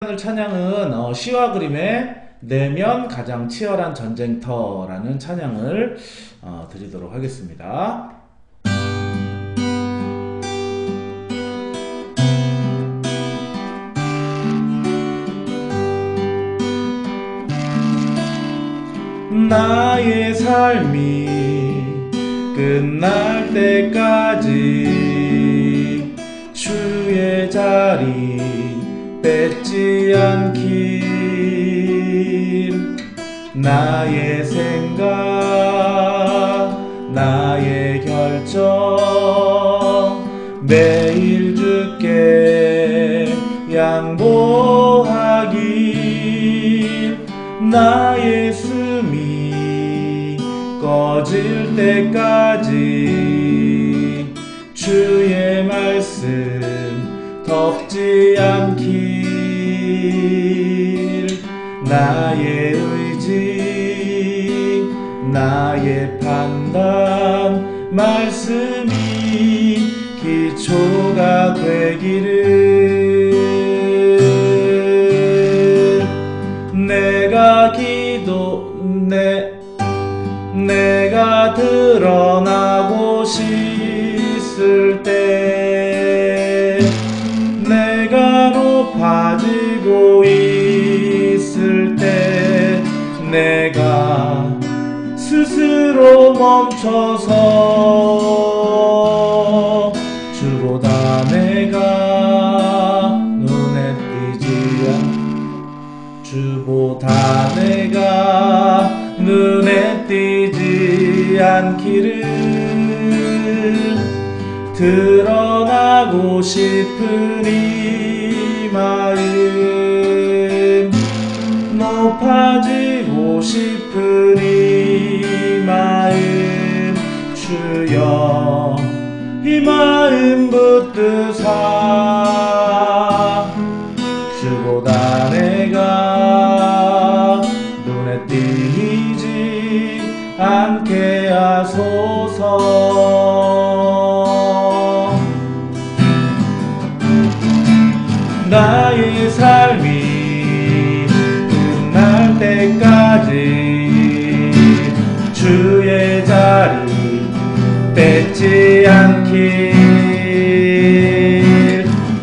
오늘 찬양은 시와 그림의 내면 가장 치열한 전쟁터라는 찬양을 드리도록 하겠습니다. 나의 삶이 끝날 때까지 주의 자리 뺏지 않길, 나의 생각 나의 결정 매일 주께 양보하길, 나의 숨이 꺼질 때까지 주의 말씀 덮지 않길, 나의 의지 나의 판단 말씀이 기초가 되기를, 내가 드러나고 싶을 때, 내가 높아지고 있을 때, 내가 스스로 멈춰서 주보다 내가 눈에 띄지 주보다 내가 눈에 띄지 않기를, 드러나고 싶은 이 마음, 높아지고 싶은 이 마음, 주여 이 마음 붙드사 주보다 내가 눈에 띄지 않게 하소서. 나의 삶이 끝날 때까지 주의 자리 뺏지 않길,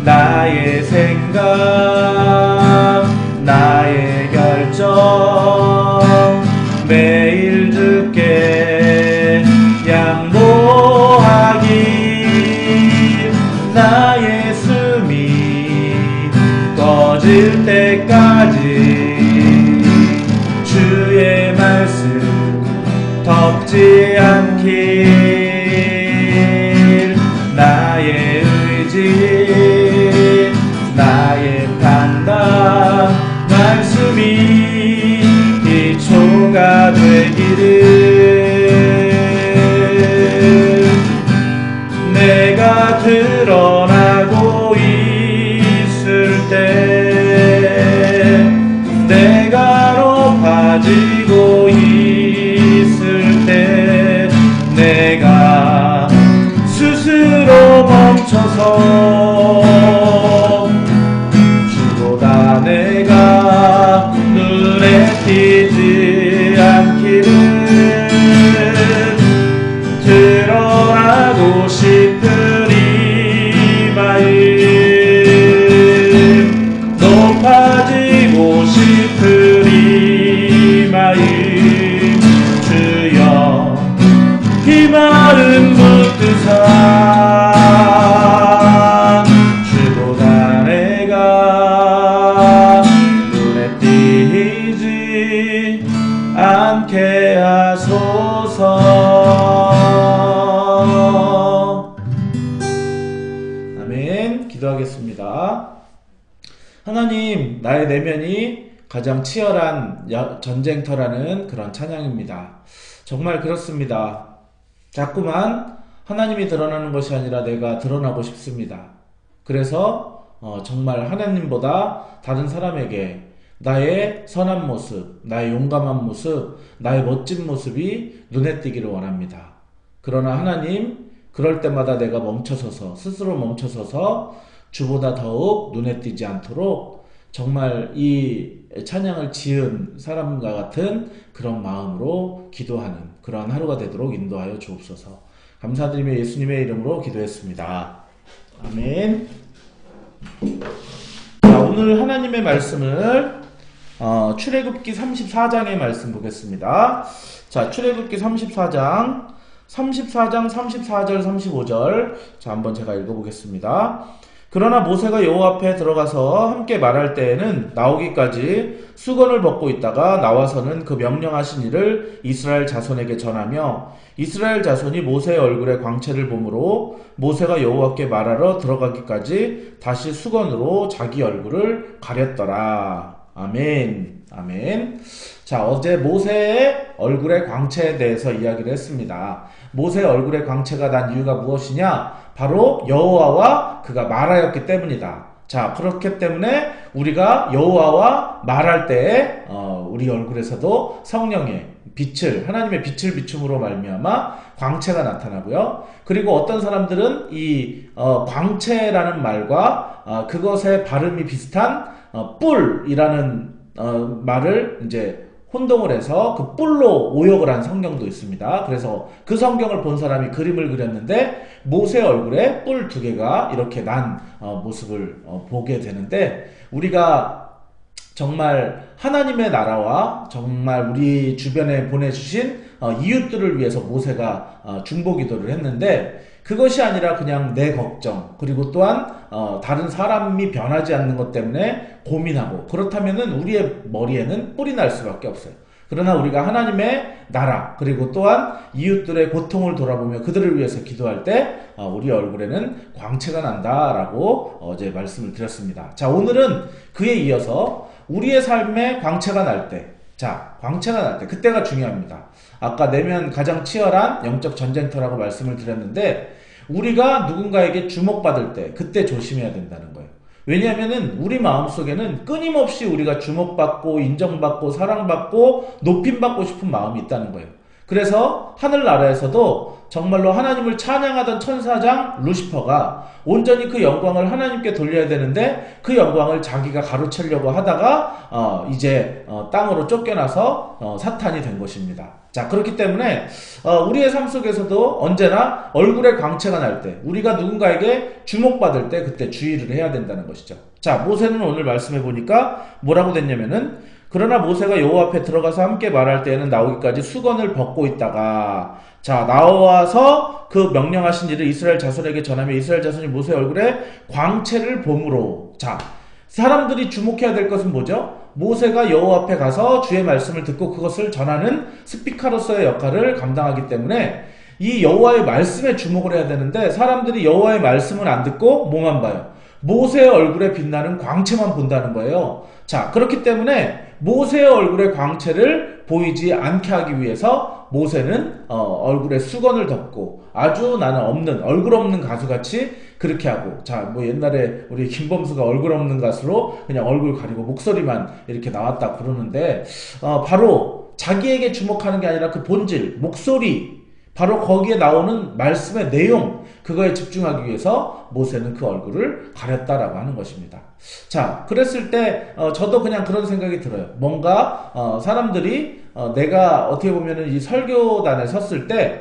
나의 생각 나의 결정 매일 주께 양보하길, 나의 숨이 꺼질 때까지 주의 말씀 덮지 않길, 나의 의지 나의 판단 말씀이 기초가 되기를, 내가 드러나고 있을 때, 내가 높아지고 있을 때, 내가 스스로 멈춰서 주보다 내가 눈에 띄지 않기를, 드러나고 싶은 이 마음, 높아지고 싶은 이 마음, 주여 이 마음 붙드사 주보다 내가 눈에 띄지 않게 하소서. 아멘. 기도하겠습니다. 하나님, 나의 내면이 가장 치열한 전쟁터라는 그런 찬양입니다. 정말 그렇습니다. 자꾸만 하나님이 드러나는 것이 아니라 내가 드러나고 싶습니다. 그래서 정말 하나님보다 다른 사람에게 나의 선한 모습, 나의 용감한 모습, 나의 멋진 모습이 눈에 띄기를 원합니다. 그러나 하나님, 그럴 때마다 내가 스스로 멈춰서서 주보다 더욱 눈에 띄지 않도록 정말 이 찬양을 지은 사람과 같은 그런 마음으로 기도하는 그러한 하루가 되도록 인도하여 주옵소서. 감사드리며 예수님의 이름으로 기도했습니다. 아멘. 자, 오늘 하나님의 말씀을 출애굽기 34장의 말씀 보겠습니다. 자, 출애굽기 34장 34절 35절. 자, 한번 제가 읽어보겠습니다. 그러나 모세가 여호와 앞에 들어가서 함께 말할 때에는 나오기까지 수건을 벗고 있다가 나와서는 그 명령하신 일을 이스라엘 자손에게 전하며 이스라엘 자손이 모세의 얼굴에 광채를 보므로 모세가 여호와께 말하러 들어가기까지 다시 수건으로 자기 얼굴을 가렸더라. 아멘. 아멘. 자, 어제 모세의 얼굴의 광채에 대해서 이야기를 했습니다. 모세의 얼굴의 광채가 난 이유가 무엇이냐? 바로 여호와와 그가 말하였기 때문이다. 자, 그렇기 때문에 우리가 여호와와 말할 때에 우리 얼굴에서도 성령의 빛을, 하나님의 빛을 비춤으로 말미암아 광채가 나타나고요. 그리고 어떤 사람들은 이 광채라는 말과 그것의 발음이 비슷한 뿔이라는 말을 이제 혼동을 해서 그 뿔로 오역을 한 성경도 있습니다. 그래서 그 성경을 본 사람이 그림을 그렸는데 모세 얼굴에 뿔 두 개가 이렇게 난 모습을 보게 되는데, 우리가 정말 하나님의 나라와 정말 우리 주변에 보내주신 이웃들을 위해서 모세가 중보기도를 했는데, 그것이 아니라 그냥 내 걱정, 그리고 또한 다른 사람이 변하지 않는 것 때문에 고민하고, 그렇다면은 우리의 머리에는 뿔이 날 수밖에 없어요. 그러나 우리가 하나님의 나라, 그리고 또한 이웃들의 고통을 돌아보며 그들을 위해서 기도할 때 우리 얼굴에는 광채가 난다라고 어제 말씀을 드렸습니다. 자, 오늘은 그에 이어서 우리의 삶에 광채가 날 때, 자, 광채가 날 때, 그때가 중요합니다. 아까 내면 가장 치열한 영적 전쟁터라고 말씀을 드렸는데, 우리가 누군가에게 주목받을 때 그때 조심해야 된다는 거예요. 왜냐하면은 우리 마음속에는 끊임없이 우리가 주목받고 인정받고 사랑받고 높임받고 싶은 마음이 있다는 거예요. 그래서 하늘나라에서도 정말로 하나님을 찬양하던 천사장 루시퍼가 온전히 그 영광을 하나님께 돌려야 되는데 그 영광을 자기가 가로채려고 하다가 이제 땅으로 쫓겨나서 사탄이 된 것입니다. 자, 그렇기 때문에 우리의 삶 속에서도 언제나 얼굴에 광채가 날 때, 우리가 누군가에게 주목받을 때 그때 주의를 해야 된다는 것이죠. 자, 모세는 오늘 말씀해 보니까 뭐라고 됐냐면은, 그러나 모세가 여호와 앞에 들어가서 함께 말할 때에는 나오기까지 수건을 벗고 있다가, 자, 나와서 그 명령하신 일을 이스라엘 자손에게 전하며 이스라엘 자손이 모세의 얼굴에 광채를 보므로. 자, 사람들이 주목해야 될 것은 뭐죠? 모세가 여호와 앞에 가서 주의 말씀을 듣고 그것을 전하는 스피커로서의 역할을 감당하기 때문에 이 여호와의 말씀에 주목을 해야 되는데, 사람들이 여호와의 말씀을 안 듣고 뭐만 봐요? 모세의 얼굴에 빛나는 광채만 본다는 거예요. 자, 그렇기 때문에 모세의 얼굴의 광채를 보이지 않게 하기 위해서 모세는 얼굴에 수건을 덮고 아주 나는 없는, 얼굴 없는 가수같이 그렇게 하고, 자, 뭐 옛날에 우리 김범수가 얼굴 없는 가수로 그냥 얼굴 가리고 목소리만 이렇게 나왔다 그러는데, 바로 자기에게 주목하는 게 아니라 그 본질, 목소리, 바로 거기에 나오는 말씀의 내용, 그거에 집중하기 위해서 모세는 그 얼굴을 가렸다라고 하는 것입니다. 자, 그랬을 때 저도 그냥 그런 생각이 들어요. 뭔가 사람들이 내가 어떻게 보면은 이 설교단에 섰을 때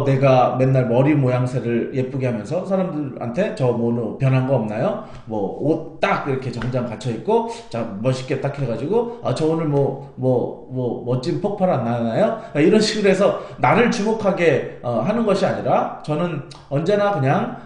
내가 맨날 머리 모양새를 예쁘게 하면서 사람들한테 저 뭐 변한 거 없나요? 뭐 옷 딱 이렇게 정장 갖춰 입고 자 멋있게 딱 해가지고 저 오늘 뭐 멋진 폭발 안 나나요? 이런 식으로 해서 나를 주목하게 하는 것이 아니라, 저는 언제나 그냥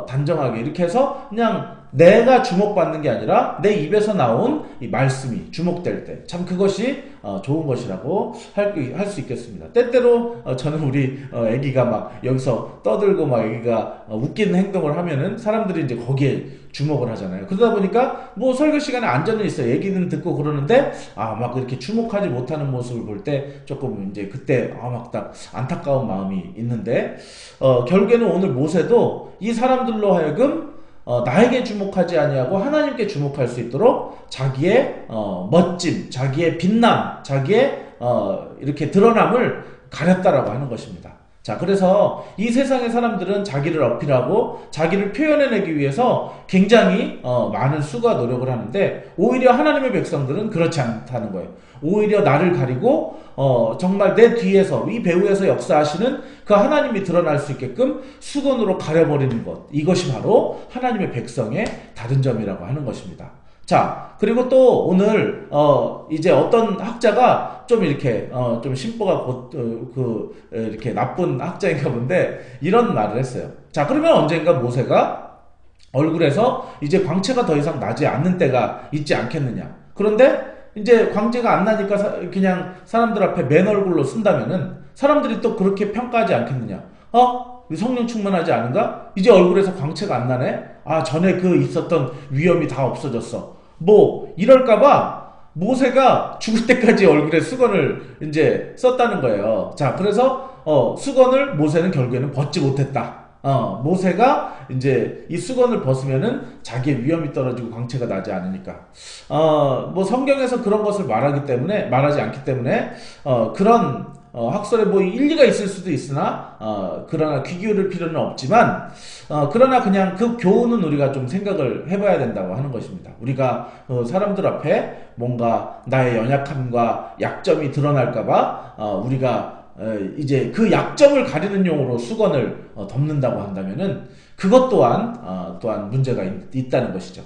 단정하게 이렇게 해서 그냥 내가 주목받는 게 아니라 내 입에서 나온 이 말씀이 주목될 때, 참 그것이 좋은 것이라고 할 수 있겠습니다. 때때로 저는 우리 애기가 막 여기서 떠들고 막 애기가 웃기는 행동을 하면은 사람들이 이제 거기에 주목을 하잖아요. 그러다 보니까 뭐 설교 시간에 앉아는 있어요. 얘기는 듣고 그러는데 막 이렇게 주목하지 못하는 모습을 볼 때 조금 이제 그때 막 딱 안타까운 마음이 있는데, 결국에는 오늘 모세도 이 사람들로 하여금 나에게 주목하지 아니하고 하나님께 주목할 수 있도록 자기의 멋짐, 자기의 빛남, 자기의 이렇게 드러남을 가렸다라고 하는 것입니다. 자, 그래서 이 세상의 사람들은 자기를 어필하고 자기를 표현해내기 위해서 굉장히 많은 수고와 노력을 하는데, 오히려 하나님의 백성들은 그렇지 않다는 거예요. 오히려 나를 가리고 정말 내 뒤에서, 이 배후에서 역사하시는 그 하나님이 드러날 수 있게끔 수건으로 가려버리는 것, 이것이 바로 하나님의 백성의 다른 점이라고 하는 것입니다. 자, 그리고 또 오늘 이제 어떤 학자가 좀 이렇게 좀 심보가 이렇게 나쁜 학자인가 본데 이런 말을 했어요. 자, 그러면 언젠가 모세가 얼굴에서 이제 광채가 더 이상 나지 않는 때가 있지 않겠느냐. 그런데 이제 광채가 안 나니까 그냥 사람들 앞에 맨 얼굴로 쓴다면은 사람들이 또 그렇게 평가하지 않겠느냐. 성령 충만하지 않은가? 이제 얼굴에서 광채가 안 나네? 전에 그 있었던 위험이 다 없어졌어. 뭐 이럴까봐 모세가 죽을 때까지 얼굴에 수건을 이제 썼다는 거예요. 자, 그래서 수건을 모세는 결국에는 벗지 못했다. 모세가 이제 이 수건을 벗으면은 자기의 위험이 떨어지고 광채가 나지 않으니까. 뭐 성경에서 그런 것을 말하지 않기 때문에 그런 학설에 뭐 일리가 있을 수도 있으나 그러나 귀 기울일 필요는 없지만, 그러나 그냥 그 교훈은 우리가 좀 생각을 해봐야 된다고 하는 것입니다. 우리가 사람들 앞에 뭔가 나의 연약함과 약점이 드러날까봐 우리가 이제 그 약점을 가리는 용으로 수건을 덮는다고 한다면은 그것 또한 문제가 있다는 것이죠.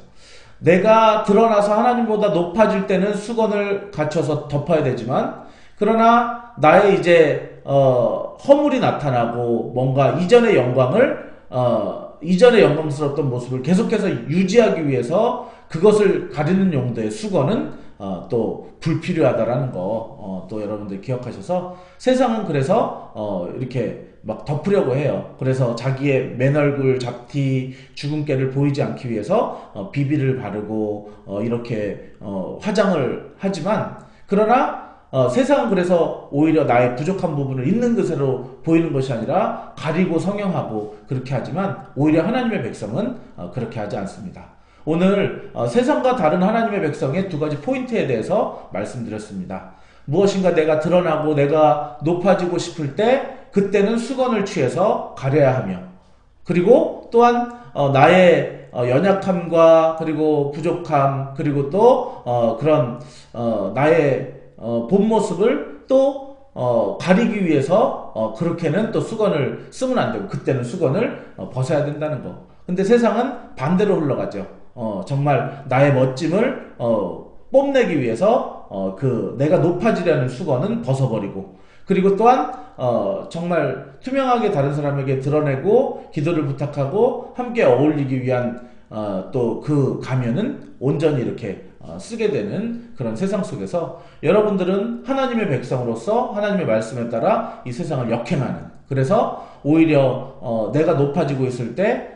내가 드러나서 하나님보다 높아질 때는 수건을 갖춰서 덮어야 되지만, 그러나 나의 이제 허물이 나타나고 뭔가 이전의 영광스럽던 모습을 계속해서 유지하기 위해서 그것을 가리는 용도의 수건은 또 불필요하다라는 거 또 여러분들 기억하셔서, 세상은 그래서 이렇게 막 덮으려고 해요. 그래서 자기의 맨얼굴 잡티 주근깨를 보이지 않기 위해서 비비를 바르고 이렇게 화장을 하지만, 그러나 세상은 그래서 오히려 나의 부족한 부분을 있는 그대로 보이는 것이 아니라 가리고 성형하고 그렇게 하지만, 오히려 하나님의 백성은 그렇게 하지 않습니다. 오늘 세상과 다른 하나님의 백성의 두 가지 포인트에 대해서 말씀드렸습니다. 무엇인가 내가 드러나고 내가 높아지고 싶을 때 그때는 수건을 취해서 가려야 하며, 그리고 또한 나의 연약함과 그리고 부족함, 그리고 또 그런 나의 본 모습을 또 가리기 위해서 그렇게는 또 수건을 쓰면 안 되고, 그때는 수건을 벗어야 된다는 거. 근데 세상은 반대로 흘러가죠. 정말 나의 멋짐을 뽐내기 위해서 내가 높아지려는 수건은 벗어버리고, 그리고 또한 정말 투명하게 다른 사람에게 드러내고 기도를 부탁하고 함께 어울리기 위한 또 그 가면은 온전히 이렇게 쓰게 되는 그런 세상 속에서, 여러분들은 하나님의 백성으로서 하나님의 말씀에 따라 이 세상을 역행하는, 그래서 오히려 내가 높아지고 있을 때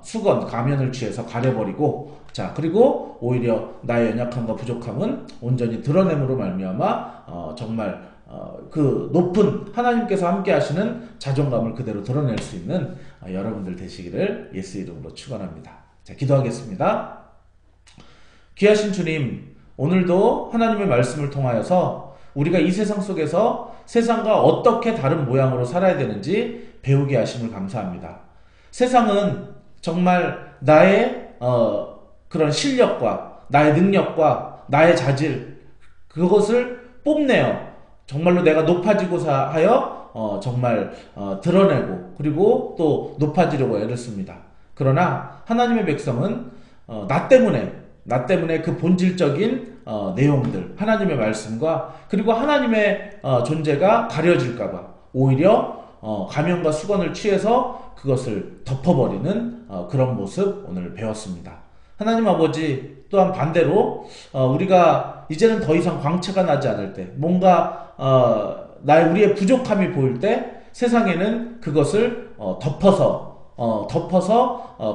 수건, 가면을 취해서 가려버리고, 자, 그리고 오히려 나의 연약함과 부족함은 온전히 드러냄으로 말미암아 정말 그 높은 하나님께서 함께 하시는 자존감을 그대로 드러낼 수 있는 여러분들 되시기를 예수 이름으로 축원합니다. 자, 기도하겠습니다. 귀하신 주님, 오늘도 하나님의 말씀을 통하여서 우리가 이 세상 속에서 세상과 어떻게 다른 모양으로 살아야 되는지 배우게 하심을 감사합니다. 세상은 정말 나의 그런 실력과 나의 능력과 나의 자질, 그것을 뽐내어 정말로 내가 높아지고자 하여 정말 드러내고, 그리고 또 높아지려고 애를 씁니다. 그러나 하나님의 백성은 나 때문에 그 본질적인 내용들, 하나님의 말씀과 그리고 하나님의 존재가 가려질까봐 오히려 가면과 수건을 취해서 그것을 덮어버리는 그런 모습 오늘 배웠습니다. 하나님 아버지, 또한 반대로 우리가 이제는 더 이상 광채가 나지 않을 때, 뭔가 우리의 부족함이 보일 때 세상에는 그것을 덮어서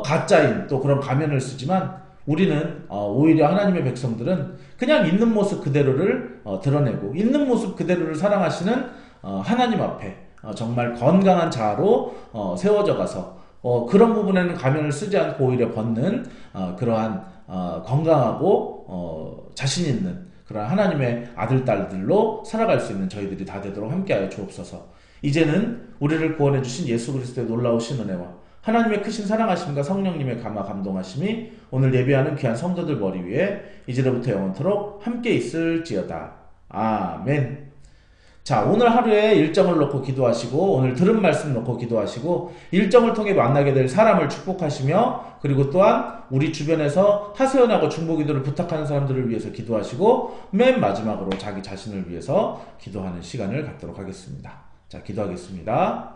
가짜인 또 그런 가면을 쓰지만, 우리는 오히려 하나님의 백성들은 그냥 있는 모습 그대로를 드러내고 있는 모습 그대로를 사랑하시는 하나님 앞에 정말 건강한 자아로 세워져 가서 그런 부분에는 가면을 쓰지 않고 오히려 벗는 그러한 건강하고 자신 있는 그런 하나님의 아들, 딸들로 살아갈 수 있는 저희들이 다 되도록 함께하여 주옵소서. 이제는 우리를 구원해 주신 예수 그리스도의 놀라우신 은혜와 하나님의 크신 사랑하심과 성령님의 감화 감동하심이 오늘 예배하는 귀한 성도들 머리 위에 이제로부터 영원토록 함께 있을지어다. 아멘. 자, 오늘 하루에 일정을 놓고 기도하시고 오늘 들은 말씀 놓고 기도하시고 일정을 통해 만나게 될 사람을 축복하시며 그리고 또한 우리 주변에서 하소연하고 중보기도를 부탁하는 사람들을 위해서 기도하시고 맨 마지막으로 자기 자신을 위해서 기도하는 시간을 갖도록 하겠습니다. 자, 기도하겠습니다.